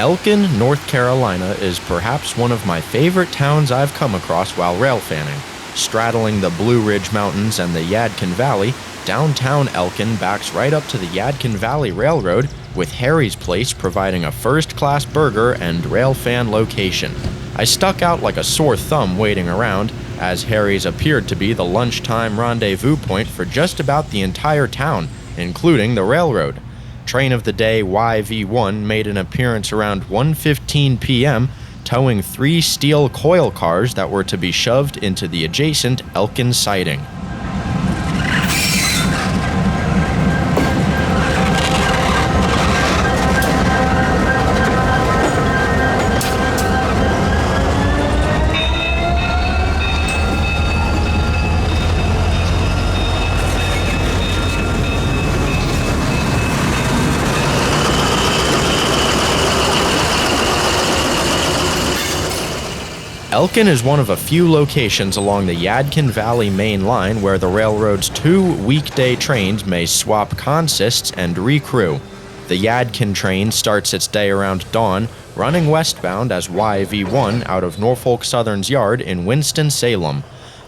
Elkin, North Carolina is perhaps one of my favorite towns I've come across while railfanning. Straddling the Blue Ridge Mountains and the Yadkin Valley, downtown Elkin backs right up to the Yadkin Valley Railroad, with Harry's Place providing a first-class burger and railfan location. I stuck out like a sore thumb waiting around, as Harry's appeared to be the lunchtime rendezvous point for just about the entire town, including the railroad. Train of the day YV1 made an appearance around 1:15 p.m., towing 3 steel coil cars that were to be shoved into the adjacent Elkin siding. Elkin is one of a few locations along the Yadkin Valley main line where the railroad's 2 weekday trains may swap consists and recrew. The Yadkin train starts its day around dawn, running westbound as YV1 out of Norfolk Southern's yard in Winston-Salem.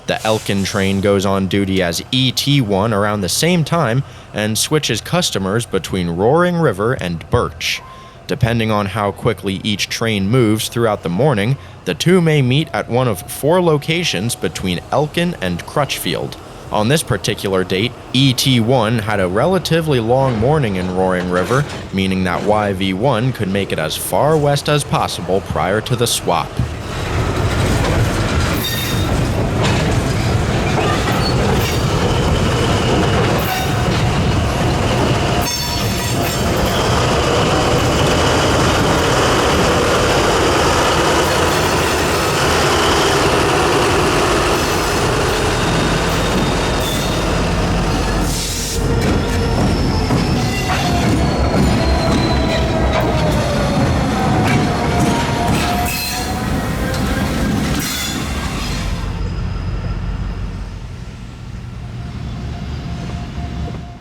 The Elkin train goes on duty as ET1 around the same time and switches customers between Roaring River and Birch. Depending on how quickly each train moves throughout the morning, the two may meet at one of 4 locations between Elkin and Crutchfield. On this particular date, ET1 had a relatively long morning in Roaring River, meaning that YV1 could make it as far west as possible prior to the swap.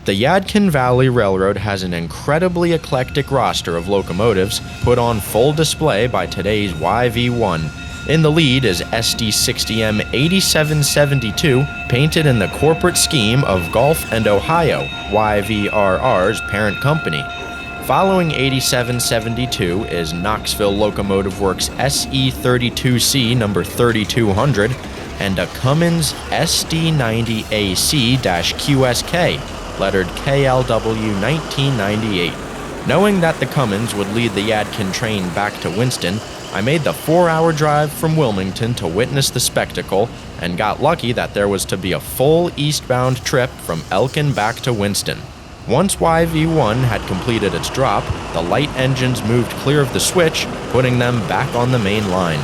The Yadkin Valley Railroad has an incredibly eclectic roster of locomotives put on full display by today's YV1. In the lead is SD60M 8772, painted in the corporate scheme of Gulf and Ohio, YVRR's parent company. Following 8772 is Knoxville Locomotive Works SE32C number 3200 and a Cummins SD90 AC-QSK. Lettered KLW 1998. Knowing that the Cummins would lead the Yadkin train back to Winston, I made the 4-hour drive from Wilmington to witness the spectacle, and got lucky that there was to be a full eastbound trip from Elkin back to Winston. Once YV1 had completed its drop, the light engines moved clear of the switch, putting them back on the main line.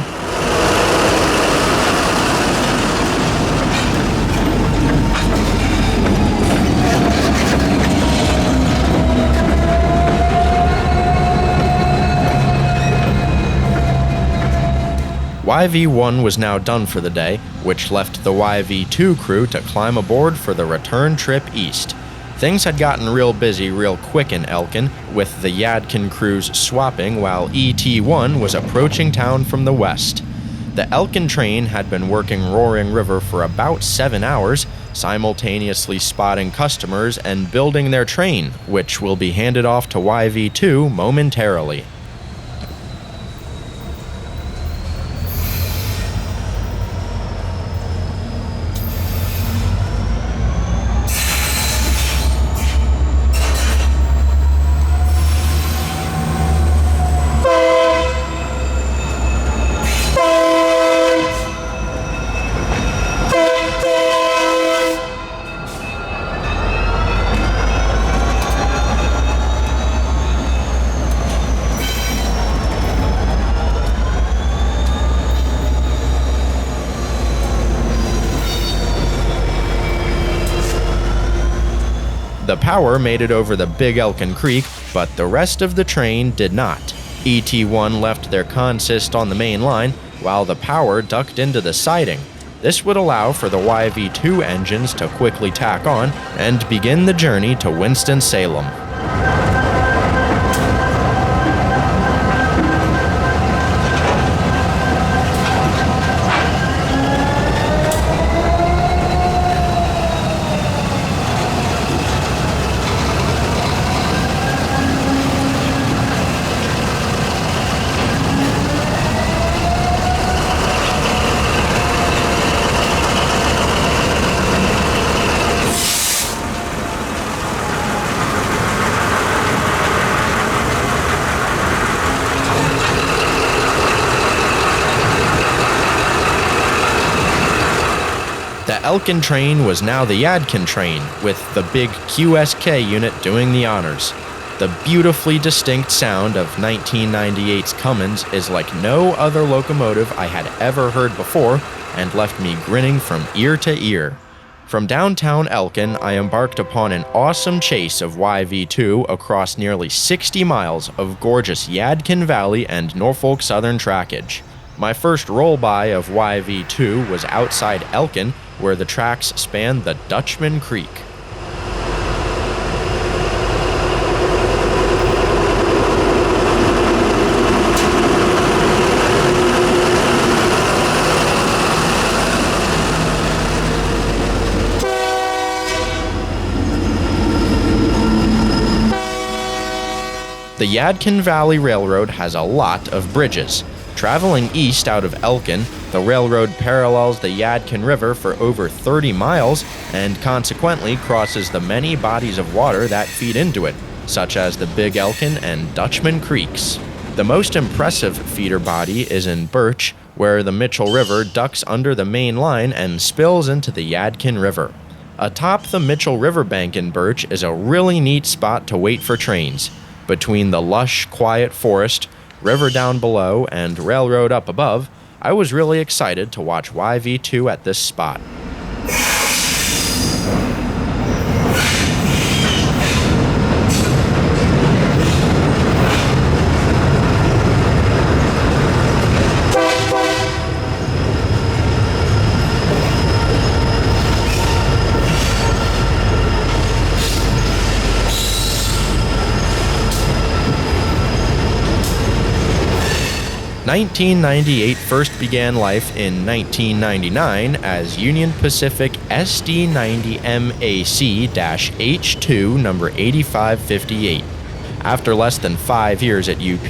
YV1 was now done for the day, which left the YV2 crew to climb aboard for the return trip east. Things had gotten real busy real quick in Elkin, with the Yadkin crews swapping while ET1 was approaching town from the west. The Elkin train had been working Roaring River for about 7 hours, simultaneously spotting customers and building their train, which will be handed off to YV2 momentarily. The power made it over the Big Elkin Creek, but the rest of the train did not. ET1 left their consist on the main line, while the power ducked into the siding. This would allow for the YV2 engines to quickly tack on and begin the journey to Winston-Salem. The Elkin train was now the Yadkin train, with the big QSK unit doing the honors. The beautifully distinct sound of 1998's Cummins is like no other locomotive I had ever heard before and left me grinning from ear to ear. From downtown Elkin, I embarked upon an awesome chase of YV2 across nearly 60 miles of gorgeous Yadkin Valley and Norfolk Southern trackage. My first roll-by of YV2 was outside Elkin, where the tracks spanned the Dutchman Creek. The Yadkin Valley Railroad has a lot of bridges. Traveling east out of Elkin, the railroad parallels the Yadkin River for over 30 miles and consequently crosses the many bodies of water that feed into it, such as the Big Elkin and Dutchman Creeks. The most impressive feeder body is in Birch, where the Mitchell River ducks under the main line and spills into the Yadkin River. Atop the Mitchell River bank in Birch is a really neat spot to wait for trains. Between the lush, quiet forest, river down below, and railroad up above, I was really excited to watch YV2 at this spot. 1998 first began life in 1999 as Union Pacific SD90 MAC-H2 number 8558. After less than 5 years at UP,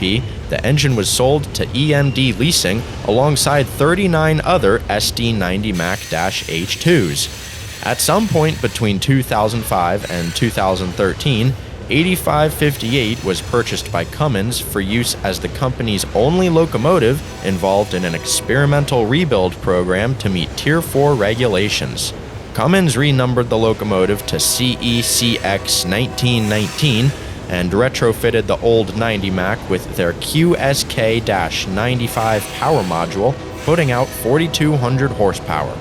the engine was sold to EMD Leasing alongside 39 other SD90 MAC-H2s. At some point between 2005 and 2013, 8558 was purchased by Cummins for use as the company's only locomotive involved in an experimental rebuild program to meet Tier 4 regulations. Cummins renumbered the locomotive to ex-CSX 1919 and retrofitted the old 90 Mac with their QSK-95 power module, putting out 4,200 horsepower.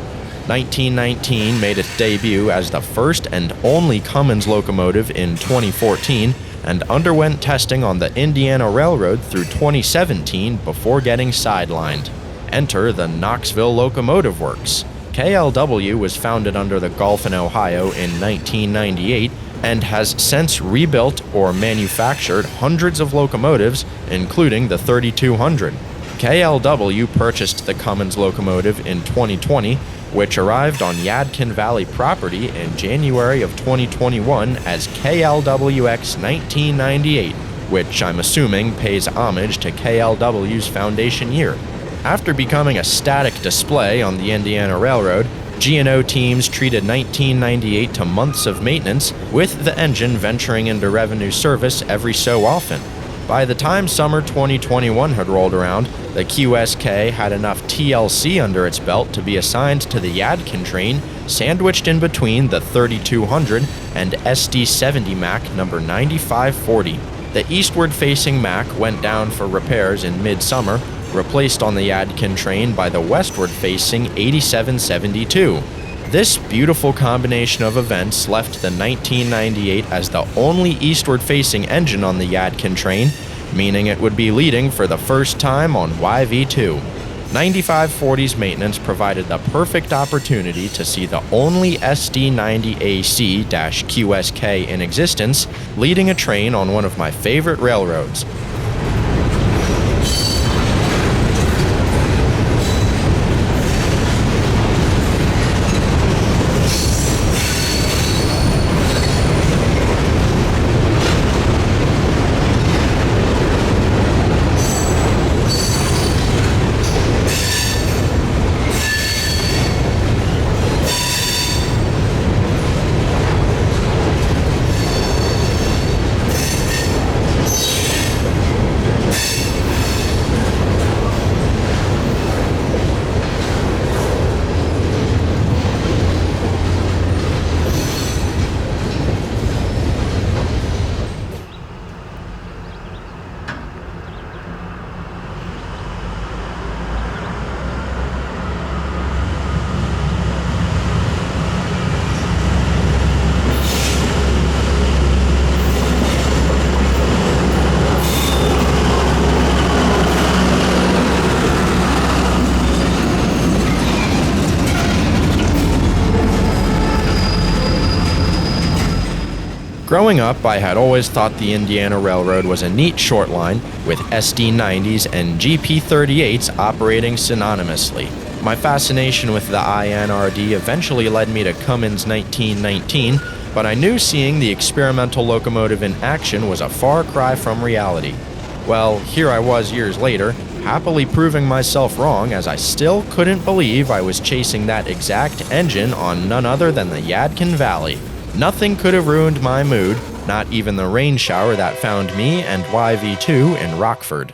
1919 made its debut as the first and only Cummins locomotive in 2014 and underwent testing on the Indiana Railroad through 2017 before getting sidelined. Enter the Knoxville Locomotive Works. KLW was founded under the Gulf in Ohio in 1998 and has since rebuilt or manufactured hundreds of locomotives, including the 3200. KLW purchased the Cummins locomotive in 2020, which arrived on Yadkin Valley property in January of 2021 as KLWX 1998, which I'm assuming pays homage to KLW's foundation year. After becoming a static display on the Indiana Railroad, G&O teams treated 1998 to months of maintenance, with the engine venturing into revenue service every so often. By the time summer 2021 had rolled around, the QSK had enough TLC under its belt to be assigned to the Yadkin train, sandwiched in between the 3200 and SD90 Mac number 9540. The eastward-facing Mac went down for repairs in mid-summer, replaced on the Yadkin train by the westward-facing 8772. This beautiful combination of events left the 1998 as the only eastward-facing engine on the Yadkin train, meaning it would be leading for the first time on YV2. 9540's maintenance provided the perfect opportunity to see the only SD90 AC-QSK in existence leading a train on one of my favorite railroads. Growing up, I had always thought the Indiana Railroad was a neat short line, with SD90s and GP38s operating synonymously. My fascination with the INRD eventually led me to Cummins 1919, but I knew seeing the experimental locomotive in action was a far cry from reality. Well, here I was years later, happily proving myself wrong, as I still couldn't believe I was chasing that exact engine on none other than the Yadkin Valley. Nothing could have ruined my mood, not even the rain shower that found me and YV2 in Rockford.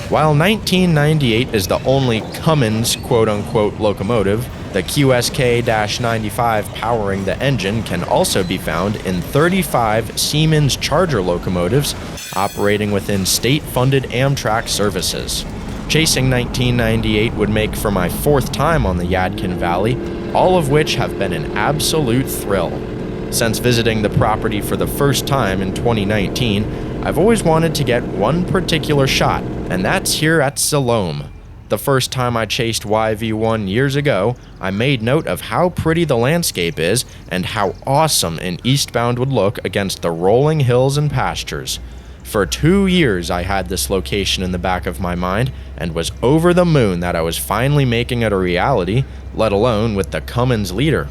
While 1998 is the only Cummins quote-unquote locomotive, the QSK-95 powering the engine can also be found in 35 Siemens Charger locomotives operating within state-funded Amtrak services. Chasing 1998 would make for my fourth time on the Yadkin Valley, all of which have been an absolute thrill. Since visiting the property for the first time in 2019, I've always wanted to get one particular shot, and that's here at Salem. The first time I chased YV1 years ago, I made note of how pretty the landscape is and how awesome an eastbound would look against the rolling hills and pastures. For 2 years I had this location in the back of my mind and was over the moon that I was finally making it a reality, let alone with the Cummins leader.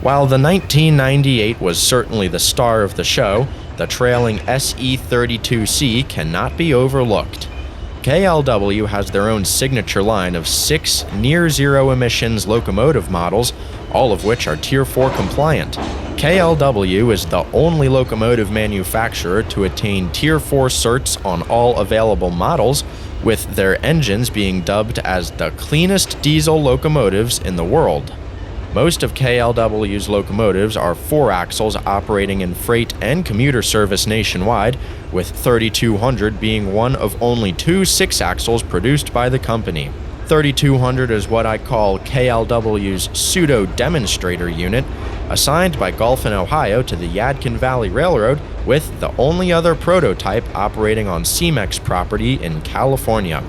While the 1998 was certainly the star of the show, the trailing SE32C cannot be overlooked. KLW has their own signature line of 6 near-zero emissions locomotive models, all of which are Tier 4 compliant. KLW is the only locomotive manufacturer to attain Tier 4 certs on all available models, with their engines being dubbed as the cleanest diesel locomotives in the world. Most of KLW's locomotives are 4-axles operating in freight and commuter service nationwide, with 3200 being one of only 2 6-axles produced by the company. 3200 is what I call KLW's pseudo-demonstrator unit, assigned by Gulf and Ohio to the Yadkin Valley Railroad, with the only other prototype operating on CMEX property in California.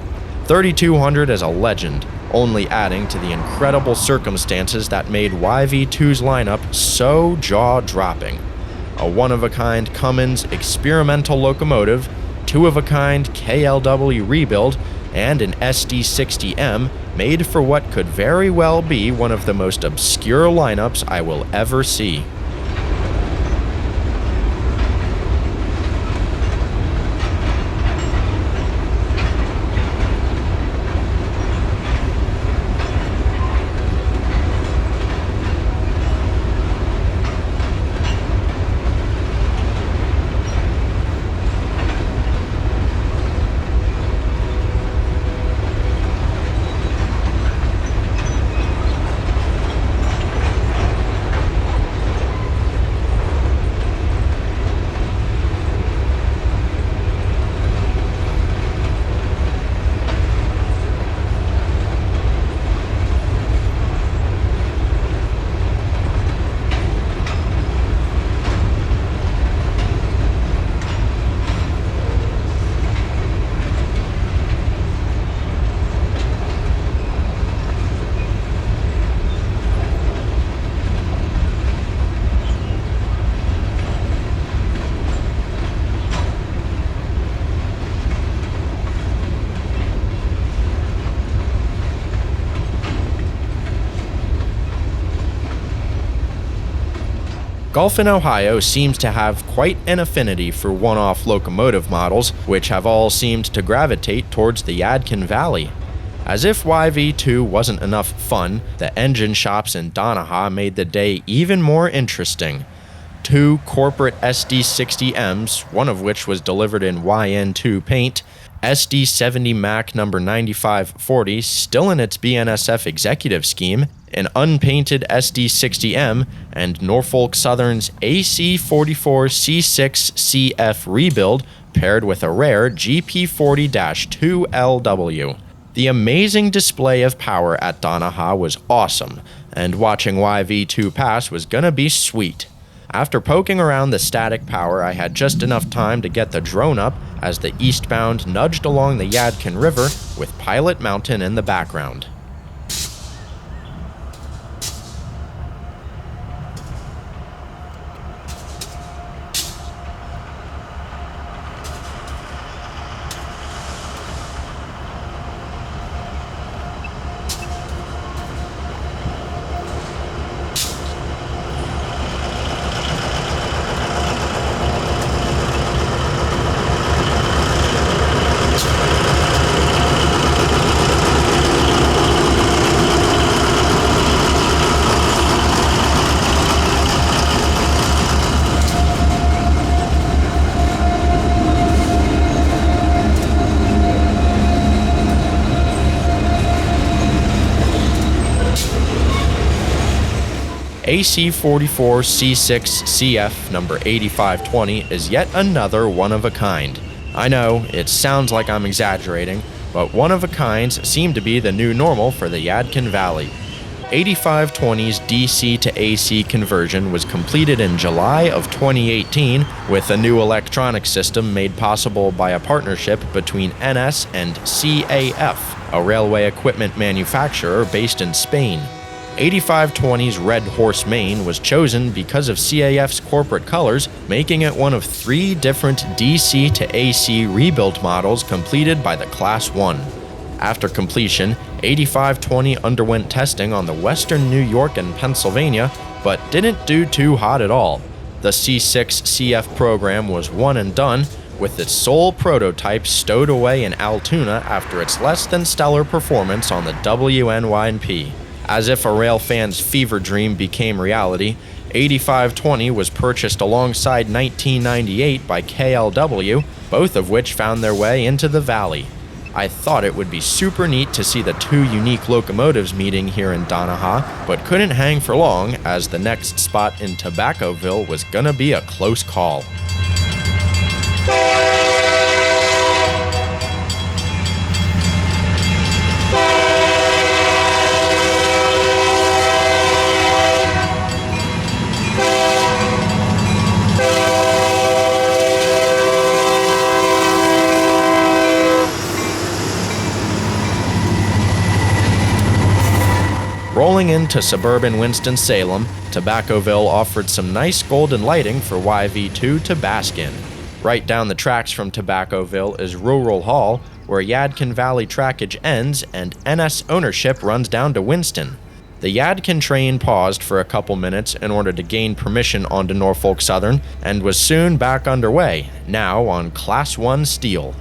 3200 is a legend, only adding to the incredible circumstances that made YV2's lineup so jaw-dropping. A one-of-a-kind Cummins experimental locomotive, two-of-a-kind KLW rebuild, and an SD60M made for what could very well be one of the most obscure lineups I will ever see. Gulfin, Ohio seems to have quite an affinity for one-off locomotive models, which have all seemed to gravitate towards the Yadkin Valley. As if YV2 wasn't enough fun, the engine shops in Donaha made the day even more interesting. Two corporate SD60Ms, one of which was delivered in YN2 paint, SD70 Mac number 9540 still in its BNSF executive scheme, an unpainted SD60M, and Norfolk Southern's AC44C6CF rebuild paired with a rare GP40-2LW. The amazing display of power at Donaha was awesome, and watching YV2 pass was gonna be sweet. After poking around the static power, I had just enough time to get the drone up as the eastbound nudged along the Yadkin River with Pilot Mountain in the background. AC44C6CF number 8520 is yet another one-of-a-kind. I know, it sounds like I'm exaggerating, but one-of-a-kinds seem to be the new normal for the Yadkin Valley. 8520's DC to AC conversion was completed in July of 2018 with a new electronic system made possible by a partnership between NS and CAF, a railway equipment manufacturer based in Spain. 8520's Red Horse Main was chosen because of CAF's corporate colors, making it one of 3 different DC to AC rebuilt models completed by the Class 1. After completion, 8520 underwent testing on the western New York and Pennsylvania, but didn't do too hot at all. The C6CF program was one and done, with its sole prototype stowed away in Altoona after its less than stellar performance on the WNYP. As if a rail fan's fever dream became reality, 8520 was purchased alongside 1998 by KLW, both of which found their way into the valley. I thought it would be super neat to see the 2 unique locomotives meeting here in Donaha, but couldn't hang for long as the next spot in Tobaccoville was gonna be a close call. Rolling into suburban Winston-Salem, Tobaccoville offered some nice golden lighting for YV2 to bask in. Right down the tracks from Tobaccoville is Rural Hall, where Yadkin Valley trackage ends and NS ownership runs down to Winston. The Yadkin train paused for a couple minutes in order to gain permission onto Norfolk Southern and was soon back underway, now on Class 1 steel.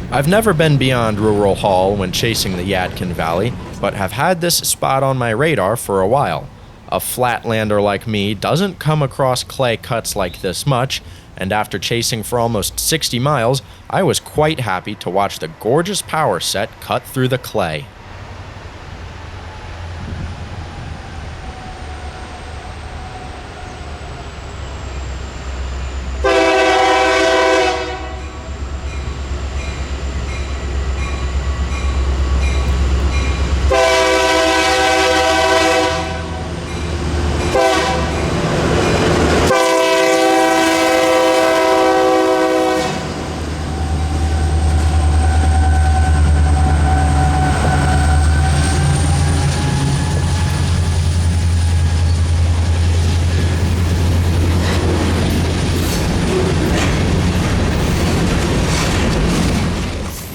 I've never been beyond Rural Hall when chasing the Yadkin Valley, but have had this spot on my radar for a while. A flatlander like me doesn't come across clay cuts like this much, and after chasing for almost 60 miles, I was quite happy to watch the gorgeous power set cut through the clay.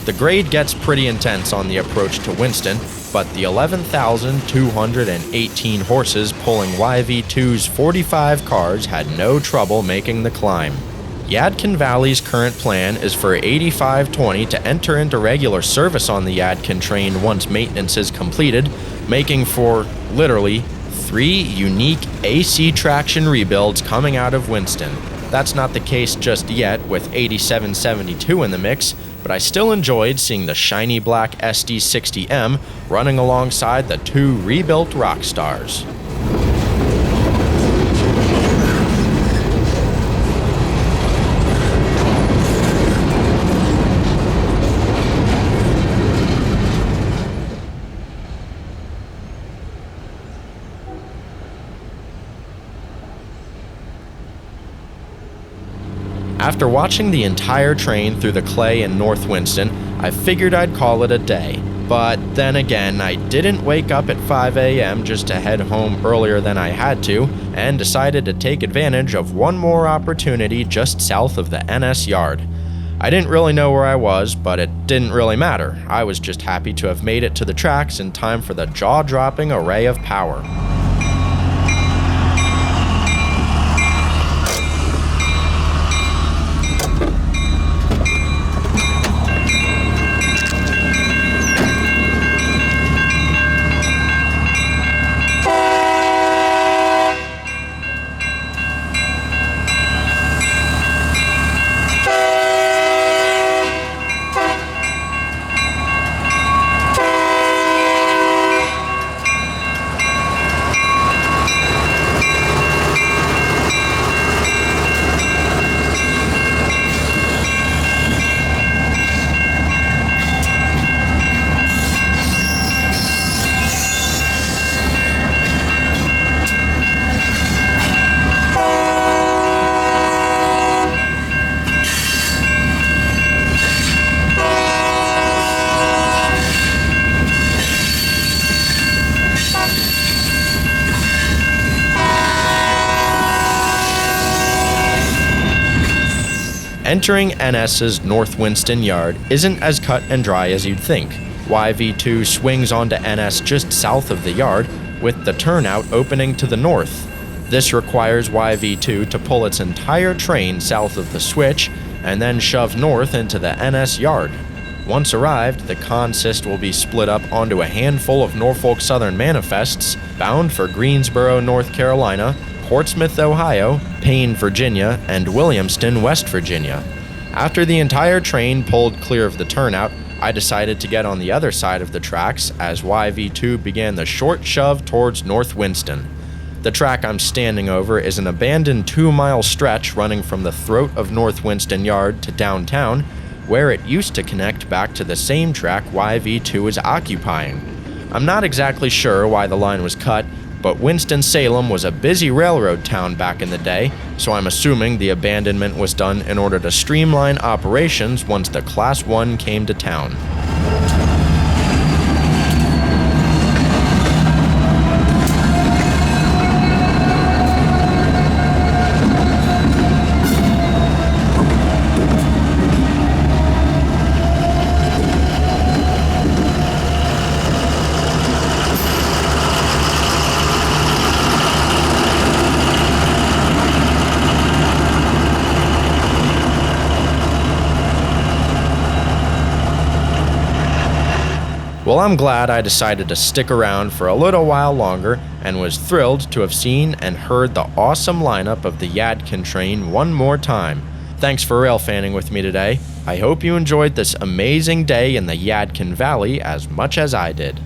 The grade gets pretty intense on the approach to Winston, but the 11,218 horses pulling YV2's 45 cars had no trouble making the climb. Yadkin Valley's current plan is for 8520 to enter into regular service on the Yadkin train once maintenance is completed, making for, literally, 3 unique AC traction rebuilds coming out of Winston. That's not the case just yet with 8772 in the mix, but I still enjoyed seeing the shiny black SD60M running alongside the 2 rebuilt Rockstars. After watching the entire train through the clay in North Winston, I figured I'd call it a day. But then again, I didn't wake up at 5 a.m. just to head home earlier than I had to, and decided to take advantage of one more opportunity just south of the NS yard. I didn't really know where I was, but it didn't really matter. I was just happy to have made it to the tracks in time for the jaw-dropping array of power. Entering NS's North Winston yard isn't as cut and dry as you'd think. YV2 swings onto NS just south of the yard, with the turnout opening to the north. This requires YV2 to pull its entire train south of the switch and then shove north into the NS yard. Once arrived, the consist will be split up onto a handful of Norfolk Southern manifests bound for Greensboro, North Carolina, Portsmouth, Ohio, Payne, Virginia, and Williamston, West Virginia. After the entire train pulled clear of the turnout, I decided to get on the other side of the tracks as YV2 began the short shove towards North Winston. The track I'm standing over is an abandoned 2-mile stretch running from the throat of North Winston Yard to downtown, where it used to connect back to the same track YV2 is occupying. I'm not exactly sure why the line was cut, but Winston-Salem was a busy railroad town back in the day, so I'm assuming the abandonment was done in order to streamline operations once the Class 1 came to town. Well, I'm glad I decided to stick around for a little while longer and was thrilled to have seen and heard the awesome lineup of the Yadkin train one more time. Thanks for railfanning with me today. I hope you enjoyed this amazing day in the Yadkin Valley as much as I did.